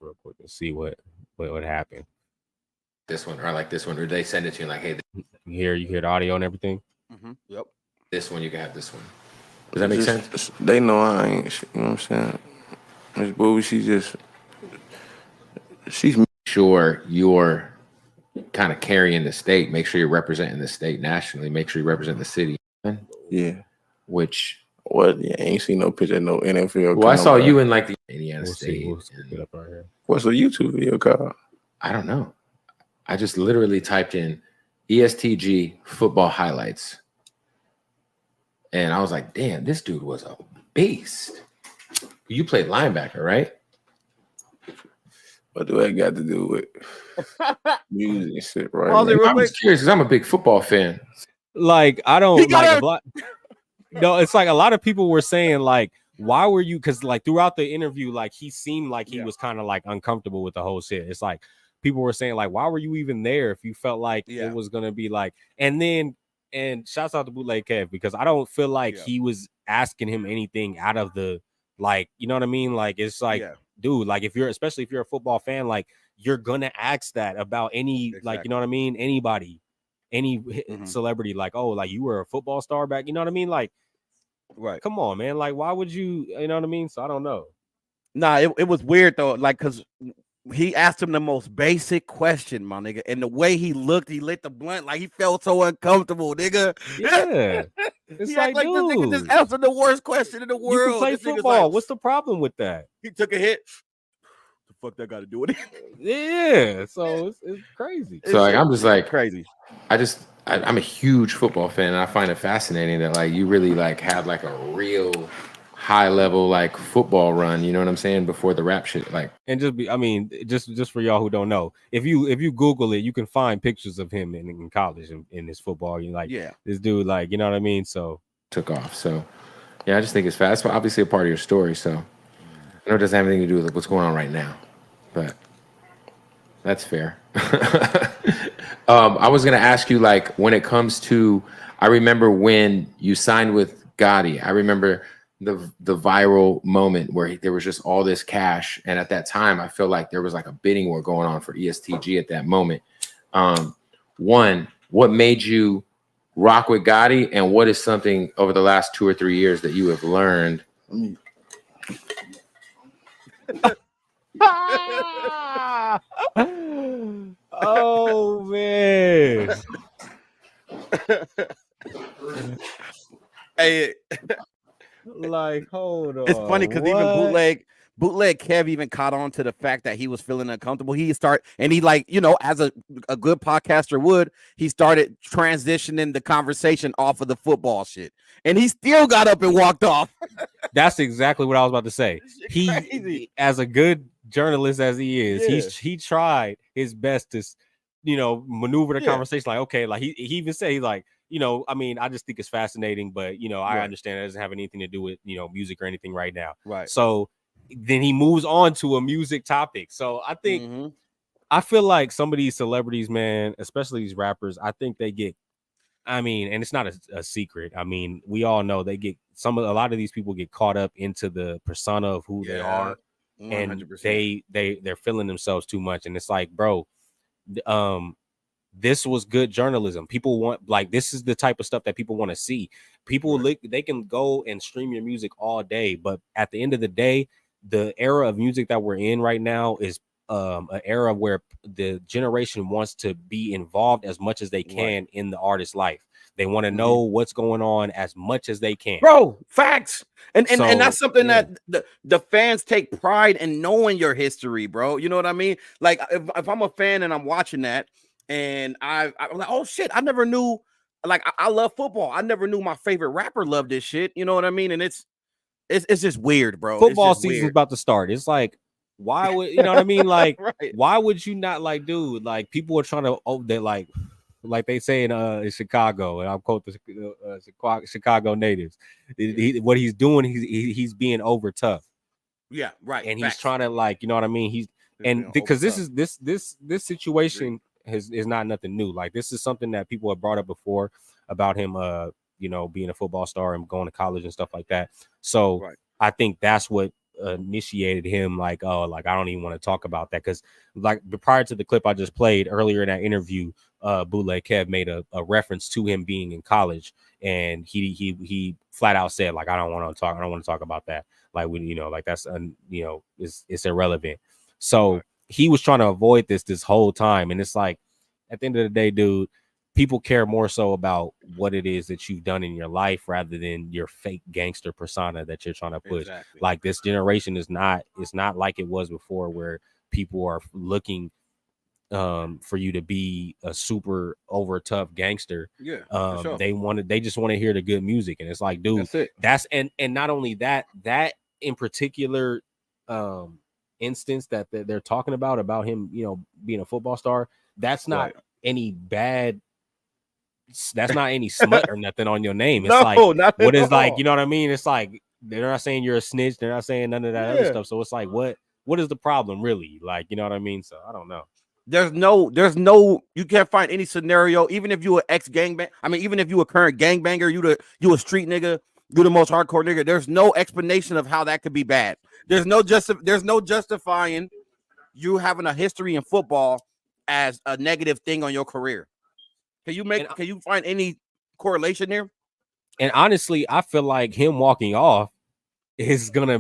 real quick and see what happened. This one, or like this one, or they send it to you like, hey, you hear the audio and everything. Yep. This one you can have this one. Does that make sense? They know I ain't. You know what I'm saying? Miss Boo, she's sure you're kind of carrying the state. Make sure you're representing the state nationally. Make sure you represent the city. Yeah. Which. What? Yeah, I ain't seen no picture of no NFL. Well, I saw you in like the Indiana State. We'll get up right here. What's the YouTube video called? I don't know. I just literally typed in EST Gee football highlights. And I was like, damn, this dude was a beast. You played linebacker, right? What do that got to do with music and shit, right? I'm just curious because I'm a big football fan. Like, I don't like a lot. No, it's like a lot of people were saying, like, why were you? Because like throughout the interview, like he seemed like he was kind of like uncomfortable with the whole shit. It's like people were saying, like, why were you even there if you felt like it was gonna be like? And shouts out to Bootlegkev because I don't feel like he was asking him anything out of the like, you know what I mean? Like it's like, dude, like especially if you're a football fan, like you're gonna ask that about any like, you know what I mean? Anybody, any celebrity, like, oh, like you were a football star back, you know what I mean? Like. Right. Come on, man. Like, why would you know what I mean? So I don't know. Nah, it was weird though. Like, cause he asked him the most basic question, my nigga. And the way he looked, he lit the blunt, like he felt so uncomfortable, nigga. Yeah. It's he like, dude, this nigga just answered the worst question in the world. You can play football. Like, what's the problem with that? He took a hit. The fuck that got to do with it? Yeah. So it's crazy. So like, I'm just like crazy. I'm a huge football fan, and I find it fascinating that like you really like have like a real high level like football run. You know what I'm saying? Before the rap shit, like, and just for y'all who don't know, if you Google it, you can find pictures of him in college in his football. You like, this dude, like, you know what I mean? So took off. So yeah, I just think it's fast. It's obviously a part of your story. So I know it doesn't have anything to do with what's going on right now, but that's fair. I was gonna ask you, like, when it comes to, I remember when you signed with Gotti. I remember the viral moment where there was just all this cash, and at that time, I feel like there was like a bidding war going on for EST Gee at that moment. One, what made you rock with Gotti, and what is something over the last 2 or 3 years that you have learned? Oh man. Hey, like, hold on. It's funny because even Bootlegkev even caught on to the fact that he was feeling uncomfortable. He like, you know, as a good podcaster would, he started transitioning the conversation off of the football shit, and he still got up and walked off. That's exactly what I was about to say. He, as a good journalist as he is, he tried his best to, you know, maneuver the conversation. Like, okay, like he even said, he's like, you know, I mean, I just think it's fascinating, but you know, I understand it doesn't have anything to do with, you know, music or anything right now. Right. So then he moves on to a music topic. So I think I feel like some of these celebrities, man, especially these rappers, I think they get, I mean, and it's not a secret. I mean, we all know they get a lot of these people get caught up into the persona of who they are, 100%. And they're feeling themselves too much. And it's like, bro, this was good journalism. People want, like, this is the type of stuff that people want to see. People they can go and stream your music all day, but at the end of the day, the era of music that we're in right now is an era where the generation wants to be involved as much as they can in the artist's life. They want to know what's going on as much as they can. Bro, facts. And that's something that the fans take pride in knowing your history, bro. You know what I mean? Like, if I'm a fan and I'm watching that, and I'm like, oh shit, I never knew. Like, I love football. I never knew my favorite rapper loved this shit. You know what I mean? And it's just weird, bro. Football season's about to start. It's like, why would, you know what I mean? Like, why would you not, like, dude, like, people are trying to, they're like they say in Chicago, and I'll quote the Chicago natives, what he's doing, he's being over tough. Yeah, right. And he's trying to, like, you know what I mean? He's because this situation is not nothing new. Like, this is something that people have brought up before about him, you know, being a football star and going to college and stuff like that. So I think that's what initiated him like, oh, like I don't even want to talk about that, because like prior to the clip I just played earlier in that interview, Bootlegkev made a reference to him being in college, and he flat out said like I don't want to talk about that, like we, you know, like that's you know, it's irrelevant. So he was trying to avoid this whole time, and it's like at the end of the day, dude, people care more so about what it is that you've done in your life rather than your fake gangster persona that you're trying to push. Exactly. Like this generation is not, it's not like it was before, where people are looking for you to be a super over tough gangster. Yeah, sure. They just want to hear the good music, and it's like, dude, that's and not only that in particular instance that they're talking about him, you know, being a football star, that's not any bad, that's not any smut or nothing on your name. It's like, what is like, you know what I mean? It's like they're not saying you're a snitch, they're not saying none of that other stuff. So it's like, what is the problem really? Like, you know what I mean? So I don't know. There's no, you can't find any scenario, even if you an ex gangbang. I mean, even if you a current gangbanger, you a street nigga, you the most hardcore nigga. There's no explanation of how that could be bad. There's no justifying you having a history in football as a negative thing on your career. Can you find any correlation there? And honestly, I feel like him walking off is gonna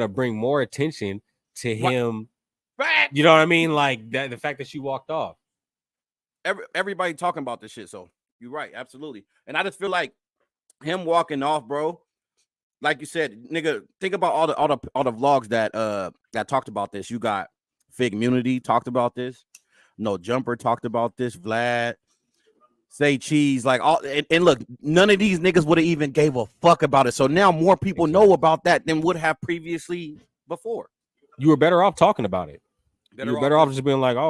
bring more attention to him. You know what I mean? Like that, the fact that she walked off. Everybody talking about this shit. So you're right, absolutely. And I just feel like him walking off, bro. Like you said, nigga, think about all the vlogs that talked about this. You got Fig Immunity talked about this. No Jumper talked about this. Vlad, Say Cheese, like all, and look, none of these niggas would have even gave a fuck about it. So now more people know about that than would have previously before. You were better off talking about it. You were better off just being like, oh,